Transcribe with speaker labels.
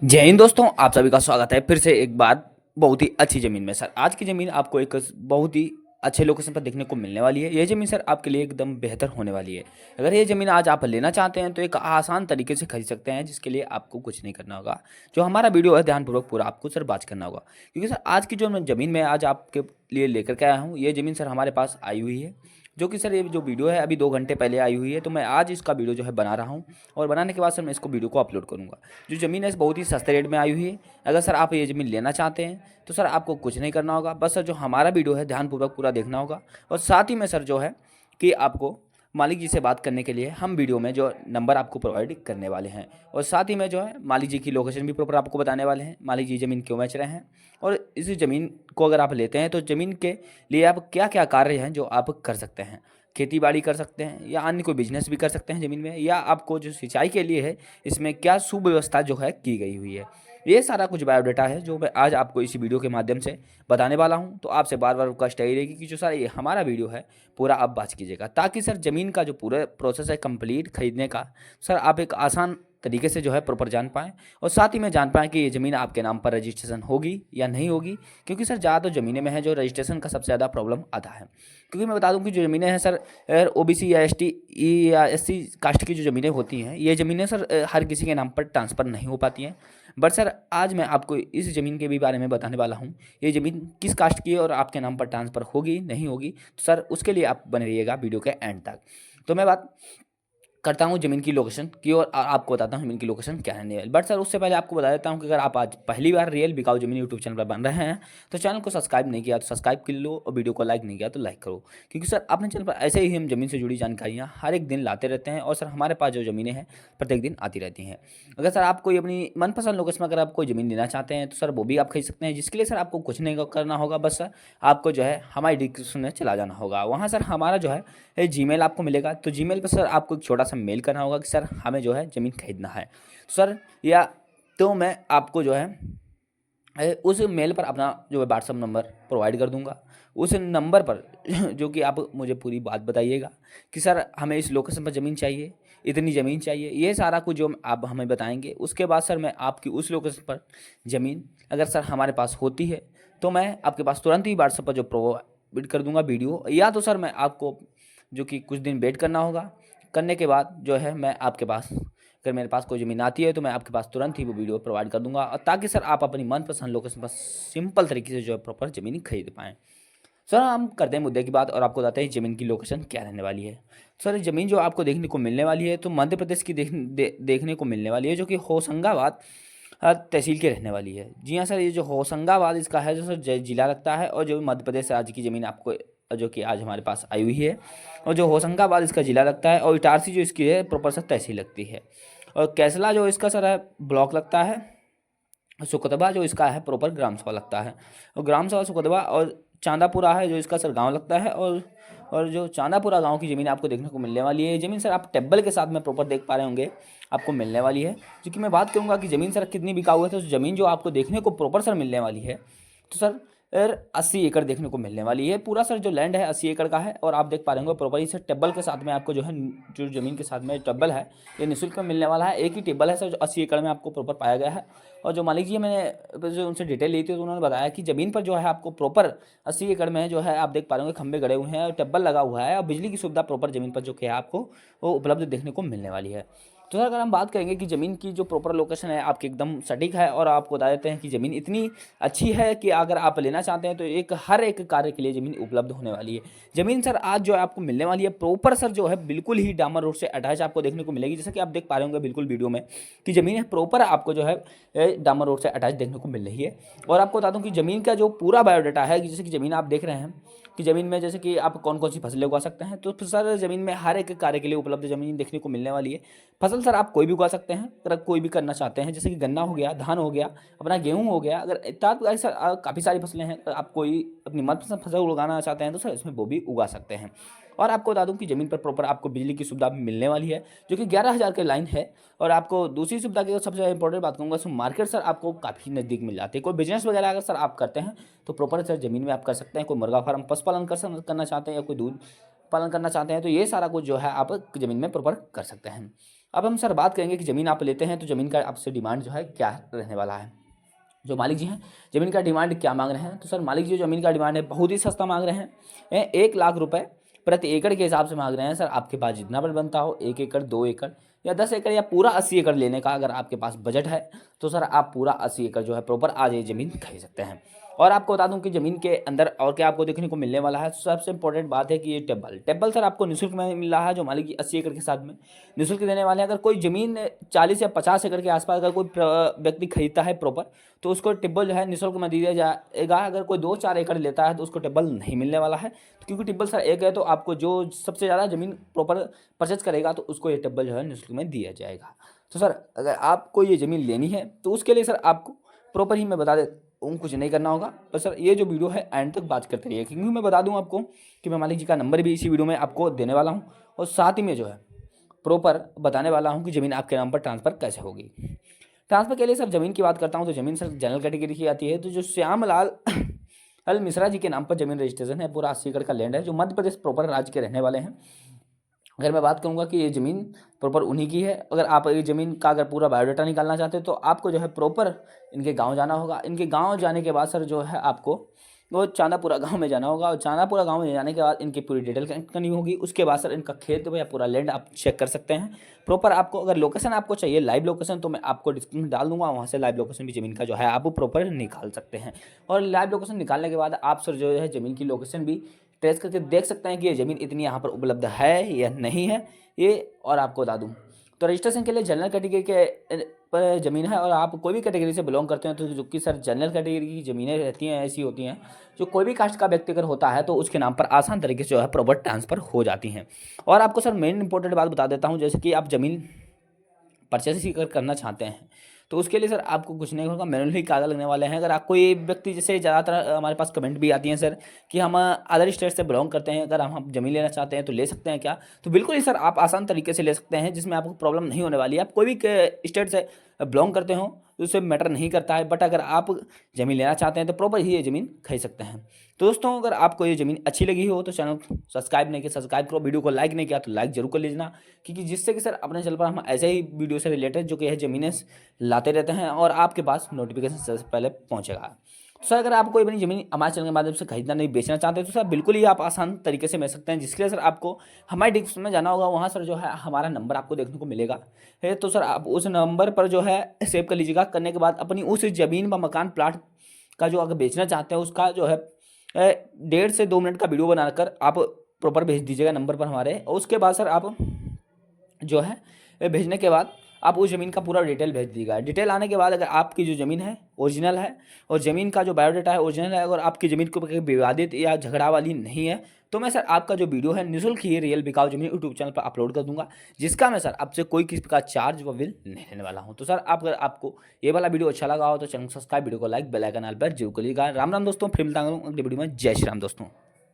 Speaker 1: जय हिंद दोस्तों, आप सभी का स्वागत है फिर से एक बार बहुत ही अच्छी ज़मीन में। सर आज की ज़मीन आपको एक बहुत ही अच्छे लोकेशन पर देखने को मिलने वाली है। ये ज़मीन सर आपके लिए एकदम बेहतर होने वाली है। अगर ये ज़मीन आज आप लेना चाहते हैं तो एक आसान तरीके से खरीद सकते हैं, जिसके लिए आपको कुछ नहीं करना होगा। जो हमारा वीडियो है ध्यानपूर्वक पूरा आपको सर वॉच करना होगा, क्योंकि सर आज की जो ज़मीन मैं आज आपके लिए लेकर के आया हूँ, ये ज़मीन सर हमारे पास आई हुई है। जो कि सर ये जो वीडियो है अभी 2 घंटे पहले आई हुई है, तो मैं आज इसका वीडियो जो है बना रहा हूँ, और बनाने के बाद सर मैं इसको वीडियो को अपलोड करूँगा। जो ज़मीन है बहुत ही सस्ते रेट में आई हुई है। अगर सर आप ये ज़मीन लेना चाहते हैं तो सर आपको कुछ नहीं करना होगा, बस सर जो हमारा वीडियो है ध्यानपूर्वक पूरा देखना होगा। और साथ ही में सर जो है कि आपको मालिक जी से बात करने के लिए हम वीडियो में जो नंबर आपको प्रोवाइड करने वाले हैं, और साथ ही में जो है मालिक जी की लोकेशन भी प्रॉपर आपको बताने वाले हैं, मालिक जी ज़मीन क्यों बेच रहे हैं, और इस ज़मीन को अगर आप लेते हैं तो ज़मीन के लिए आप क्या क्या कार्य हैं जो आप कर सकते हैं। खेती बाड़ी कर सकते हैं या अन्य कोई बिजनेस भी कर सकते हैं ज़मीन में, या आपको जो सिंचाई के लिए है इसमें क्या सुव्यवस्था जो है की गई हुई है। ये सारा कुछ बायोडाटा है जो मैं आज आपको इसी वीडियो के माध्यम से बताने वाला हूँ। तो आपसे बार बार रिक्वेस्ट यही रहेगी कि जो सर ये हमारा वीडियो है पूरा आप वॉच कीजिएगा, ताकि सर ज़मीन का जो पूरा प्रोसेस है कंप्लीट खरीदने का, सर आप एक आसान तरीके से जो है प्रॉपर जान पाएँ, और साथ ही में जान पाएँ कि ये ज़मीन आपके नाम पर रजिस्ट्रेशन होगी या नहीं होगी। क्योंकि सर ज़्यादा तो ज़मीनें में है जो रजिस्ट्रेशन का सबसे ज़्यादा प्रॉब्लम आता है। क्योंकि मैं बता दूं कि जो ज़मीनें हैं सर ओबीसी या एसटी या एससी कास्ट की जो ज़मीनें होती हैं, ये ज़मीनें सर हर किसी के नाम पर ट्रांसफ़र नहीं हो पाती हैं। बट सर आज मैं आपको इस ज़मीन के भी बारे में बताने वाला हूँ। ये ज़मीन किस कास्ट की है और आपके नाम पर ट्रांसफ़र होगी नहीं होगी, तो सर उसके लिए आप बने रहिएगा वीडियो के एंड तक। तो मैं बात करता हूँ ज़मीन की लोकेशन की, और आपको बताता हूँ ज़मीन की लोकेशन क्या रहने वाली। बट सर उससे पहले आपको बता देता हूँ कि अगर आप आज पहली बार रियल बिकाऊ ज़मीन यूट्यूब चैनल पर बन रहे हैं तो चैनल को सब्सक्राइब नहीं किया तो सब्सक्राइब कर लो, और वीडियो को लाइक नहीं किया तो लाइक करो। क्योंकि सर अपने चैनल पर ऐसे ही हम ज़मीन से जुड़ी जानकारियाँ हर एक दिन लाते रहते हैं, और सर हमारे पास जो ज़मीनें हैं प्रत्येक दिन आती रहती हैं। अगर सर आप कोई अपनी मनपसंद लोकेशन में अगर आप कोई ज़मीन लेना चाहते हैं तो सर वो भी आप खरीद सकते हैं, जिसके लिए सर आपको कुछ नहीं करना होगा। बस सर आपको जो है हमारी डिस्क्रिप्शन में चला जाना होगा, वहाँ सर हमारा जो है जीमेल आपको मिलेगा। तो जीमेल पर सर आपको एक छोटा सा मेल करना होगा कि सर हमें जो है ज़मीन खरीदना है, तो सर या तो मैं आपको जो है उस मेल पर अपना जो है व्हाट्सअप नंबर प्रोवाइड कर दूंगा। उस नंबर पर जो कि आप मुझे पूरी बात बताइएगा कि सर हमें इस लोकेशन पर ज़मीन चाहिए, इतनी ज़मीन चाहिए, ये सारा कुछ जो आप हमें बताएंगे। उसके बाद सर मैं आपकी उस लोकेशन पर ज़मीन अगर सर हमारे पास होती है तो मैं आपके पास तुरंत ही व्हाट्सअप पर जो प्रोवाइड कर दूंगा वीडियो, या तो सर मैं आपको जो कि कुछ दिन वेट करना होगा। करने के बाद जो है मैं आपके पास, अगर मेरे पास कोई ज़मीन आती है तो मैं आपके पास तुरंत ही वो वीडियो प्रोवाइड कर दूंगा, और ताकि सर आप अपनी मनपसंद लोकेशन पर सिंपल तरीके से जो है प्रॉपर ज़मीन खरीद पाएँ। सर हम करते हैं मुद्दे की बात और आपको बताते हैं ज़मीन की लोकेशन क्या रहने वाली है। सर ज़मीन जो आपको देखने को मिलने वाली है तो मध्य प्रदेश की देखने को मिलने वाली है, जो कि होशंगाबाद तहसील की रहने वाली है। जी हाँ सर, ये जो होशंगाबाद इसका है जो सर जिला लगता है, और जो मध्य प्रदेश राज्य की ज़मीन आपको जो कि आज हमारे पास आई हुई है, और जो होशंगाबाद इसका जिला लगता है, और इटारसी जो इसकी है प्रॉपर सर तहसील लगती है, और कैसला जो इसका सर है ब्लॉक लगता है, सुकतबा जो इसका है प्रॉपर ग्राम सभा लगता है, और ग्राम सभा सुकतबा, और चांदापुरा है जो इसका सर गांव लगता है, और जो चांदापुरा गांव की ज़मीन आपको देखने को मिलने वाली है। ज़मीन सर आप टेबल के साथ में प्रॉपर देख पा रहे होंगे आपको मिलने वाली है। जो कि मैं बात करूंगा कि ज़मीन सर कितनी बिकाऊ है, तो ज़मीन जो आपको देखने को प्रॉपर सर मिलने वाली है तो सर 80 एकड़ देखने को मिलने वाली है। पूरा सर जो लैंड है 80 एकड़ का है, और आप देख पा रहे होंगे प्रॉपर इसे टेबल के साथ में आपको जो है, जो ज़मीन के साथ में टेबल है ये निःशुल्क में मिलने वाला है। एक ही टेबल है सर जो 80 एकड़ में आपको प्रॉपर पाया गया है। और जो मालिक जी मैंने जो उनसे डिटेल ली थी तो उन्होंने बताया कि ज़मीन पर जो है आपको प्रॉपर 80 एकड़ में जो है आप देख पा रहे होंगे खंभे गड़े हुए हैं और टेबल लगा हुआ है, और बिजली की सुविधा प्रॉपर ज़मीन पर जो कि है आपको वो उपलब्ध देखने को मिलने वाली है। तो सर अगर हम बात करेंगे कि ज़मीन की जो प्रॉपर लोकेशन है आपकी एकदम सटीक है, और आपको बता देते हैं कि ज़मीन इतनी अच्छी है कि अगर आप लेना चाहते हैं तो एक हर एक कार्य के लिए ज़मीन उपलब्ध होने वाली है। ज़मीन सर आज जो है आपको मिलने वाली है प्रॉपर सर जो है बिल्कुल ही डामर रोड से अटैच आपको देखने को मिलेगी, जैसे कि आप देख पा रहे होंगे बिल्कुल वीडियो में कि ज़मीन है प्रॉपर आपको जो है डामर रोड से अटैच देखने को मिल रही है। और आपको बता दूं कि ज़मीन का जो पूरा बायोडाटा है, जैसे कि ज़मीन आप देख रहे हैं कि ज़मीन में जैसे कि आप कौन कौन सी फसलें उगा सकते हैं, तो सर ज़मीन में हर एक कार्य के लिए उपलब्ध ज़मीन देखने को मिलने वाली है। फसल सर आप कोई भी उगा सकते हैं अगर आप कोई भी करना चाहते हैं, जैसे कि गन्ना हो गया, धान हो गया, अपना गेहूँ हो गया, अगर इत्यादि ऐसा काफ़ी सारी फसलें हैं, अगर आप कोई अपनी मनपसंद फसल उगाना चाहते हैं तो सर इसमें वो भी उगा सकते हैं। और आपको बता दूं कि ज़मीन पर प्रॉपर आपको बिजली की सुविधा भी मिलने वाली है, जो कि 11,000 की लाइन है। और आपको दूसरी सुविधा की सबसे इंपॉर्टेंट बात कहूँगा, सो मार्केट सर आपको काफ़ी नज़दीक मिल जाती है। कोई बिजनेस वगैरह अगर सर आप करते हैं तो प्रॉपर सर ज़मीन में आप कर सकते हैं। कोई मुर्गा फार्म पशुपालन करना चाहते हैं, या कोई दूध पालन करना चाहते हैं, तो ये सारा कुछ जो है आप ज़मीन में प्रॉपर कर सकते हैं। अब हम सर बात करेंगे कि ज़मीन आप लेते हैं तो ज़मीन का आपसे डिमांड जो है क्या रहने वाला है। जो मालिक जी हैं ज़मीन का डिमांड क्या मांग रहे हैं, तो सर मालिक जी जो ज़मीन का डिमांड है बहुत ही सस्ता मांग रहे हैं। 1 लाख रुपए प्रति एकड़ के हिसाब से मांग रहे हैं। सर आपके पास जितना बन बनता हो, 1 एकड़ 2 एकड़ या 10 एकड़ या पूरा 80 एकड़ लेने का अगर आपके पास बजट है, तो सर आप पूरा 80 एकड़ जो है प्रॉपर आज ये ज़मीन खरीद सकते हैं। और आपको बता दूं कि ज़मीन के अंदर और क्या आपको देखने को मिलने वाला है। सबसे इंपॉर्टेंट बात है कि ये टेबल सर आपको निःशुल्क में मिल रहा है, जो मालिक जी 80 एकड़ के साथ में निःशुल्क देने वाले हैं। अगर कोई ज़मीन 40 या 50 एकड़ के आसपास अगर कोई व्यक्ति खरीदता है प्रॉपर, तो उसको टिब्बल जो है निःशुल्क में दिया जाएगा। अगर कोई 2-4 एकड़ लेता है तो उसको टिब्बल नहीं मिलने वाला है, क्योंकि टिब्बल सर एक है, तो आपको जो सबसे ज़्यादा ज़मीन प्रॉपर परचेज करेगा तो उसको ये टिब्बल जो है निःशुल्क में दिया जाएगा। तो सर अगर आपको ये ज़मीन लेनी है तो उसके लिए सर आपको प्रॉपर ही मैं बता दे कुछ नहीं करना होगा। पर सर ये जो वीडियो है एंड तक बात करते रहिए, क्योंकि मैं बता दूं आपको कि मैं मालिक जी का नंबर भी इसी वीडियो में आपको देने वाला हूँ, और साथ ही में जो है प्रॉपर बताने वाला हूँ कि ज़मीन आपके नाम पर ट्रांसफ़र कैसे होगी। ट्रांसफ़र के लिए सर ज़मीन की बात करता हूँ तो ज़मीन सर जनरल कैटेगरी की आती है। तो जो श्यामलाल अल मिश्रा जी के नाम पर ज़मीन रजिस्ट्रेशन है, पूरा 80 एकड़ का लैंड है, जो मध्य प्रदेश प्रॉपर राज्य के रहने वाले हैं। अगर मैं बात करूँगा कि ये ज़मीन प्रॉपर उन्हीं की है। अगर आप ये ज़मीन का अगर पूरा बायोडाटा निकालना चाहते हैं तो आपको जो है प्रॉपर इनके गांव जाना होगा। इनके गांव जाने के बाद सर जो है आपको वो चांदापुरा गांव में जाना होगा, और चांदापुरा गांव में जाने के बाद इनकी पूरी डिटेल कलेक्ट करनी होगी। उसके बाद सर इनका खेत या पूरा लैंड आप चेक कर सकते हैं प्रॉपर। आपको अगर लोकेशन आपको चाहिए लाइव लोकेशन, तो मैं आपको डिस्क्रिप्शन में डाल दूंगा, वहाँ से लाइव लोकेशन भी ज़मीन का जो है आप प्रॉपर निकाल सकते हैं। और लाइव लोकेशन निकालने के बाद आप सर जो है ज़मीन की लोकेशन भी ट्रेस करके देख सकते हैं कि ये ज़मीन इतनी यहाँ पर उपलब्ध है या नहीं है ये। और आपको बता दूँ तो रजिस्ट्रेशन के लिए जनरल कैटेगरी के पर ज़मीन है, और आप कोई भी कैटेगरी से बिलोंग करते हैं तो जो कि सर जनरल कैटेगरी की ज़मीनें रहती हैं ऐसी होती हैं जो कोई भी कास्ट का व्यक्ति अगर होता है तो उसके नाम पर आसान तरीके से जो है प्रॉपर ट्रांसफ़र हो जाती हैं। और आपको सर मेन इंपॉर्टेंट बात बता देता हूँ, जैसे कि आप ज़मीन परचेस ही करना चाहते हैं तो उसके लिए सर आपको कुछ नहीं होगा, मैनुअली कागज लगने वाले हैं। अगर आप कोई व्यक्ति, जैसे ज़्यादातर हमारे पास कमेंट भी आती हैं सर कि हम अदर स्टेट से बिलोंग करते हैं, अगर हम ज़मीन लेना चाहते हैं तो ले सकते हैं क्या, तो बिल्कुल ही सर आप आसान तरीके से ले सकते हैं, जिसमें आपको प्रॉब्लम नहीं होने वाली है। आप कोई भी स्टेट से बिलोंग करते हो तो उससे मैटर नहीं करता है, बट अगर आप ज़मीन लेना चाहते हैं तो प्रॉपर ही ये ज़मीन खरीद सकते हैं। तो दोस्तों अगर आपको ये ज़मीन अच्छी लगी हो तो चैनल सब्सक्राइब नहीं किया सब्सक्राइब करो, वीडियो को लाइक नहीं किया तो लाइक जरूर कर लीजिए, क्योंकि जिससे कि सर अपने चैनल पर हम ऐसे ही वीडियो से रिलेटेड जो कि है ज़मीनें लाते रहते हैं और आपके पास नोटिफिकेशन सबसे पहले पहुंचेगा। तो सर अगर आप कोई अपनी ज़मीन हमारे चैनल के माध्यम से खरीदना नहीं बेचना चाहते तो सर बिल्कुल ही आप आसान तरीके से मिल सकते हैं, जिसके लिए सर आपको हमारे डिस्क्रिप्शन में जाना होगा। वहाँ सर जो है हमारा नंबर आपको देखने को मिलेगा है, तो सर आप उस नंबर पर जो है सेव कर लीजिएगा। करने के बाद अपनी उस ज़मीन व मकान प्लाट का जो अगर बेचना चाहते हैं उसका जो है 1.5 से 2 मिनट का वीडियो बनाकर आप प्रॉपर भेज दीजिएगा नंबर पर हमारे। और उसके बाद सर आप जो है भेजने के बाद आप उस ज़मीन का पूरा डिटेल भेज दीजिएगा। डिटेल आने के बाद अगर आपकी जो ज़मीन है ओरिजिनल है और ज़मीन का जो बायोडाटा है ओरिजिनल है, अगर आपकी ज़मीन को कहीं विवादित या झगड़ा वाली नहीं है, तो मैं सर आपका जो वीडियो है निःशुल्क ही रियल बिकाऊ ज़मीन यूट्यूब चैनल पर अपलोड कर दूंगा, जिसका मैं सर आपसे कोई किसी का चार्ज व बिल नहीं लेने वाला हूँ। तो सर आप अगर आपको ये वाला वीडियो अच्छा लगा हो तो चैनल को सब्सक्राइब, वीडियो को लाइक, बेल आइकन ऑल पर जरूर करिएगा। राम राम दोस्तों, फिर मिलता हूँ अगले वीडियो में। जय श्री राम दोस्तों।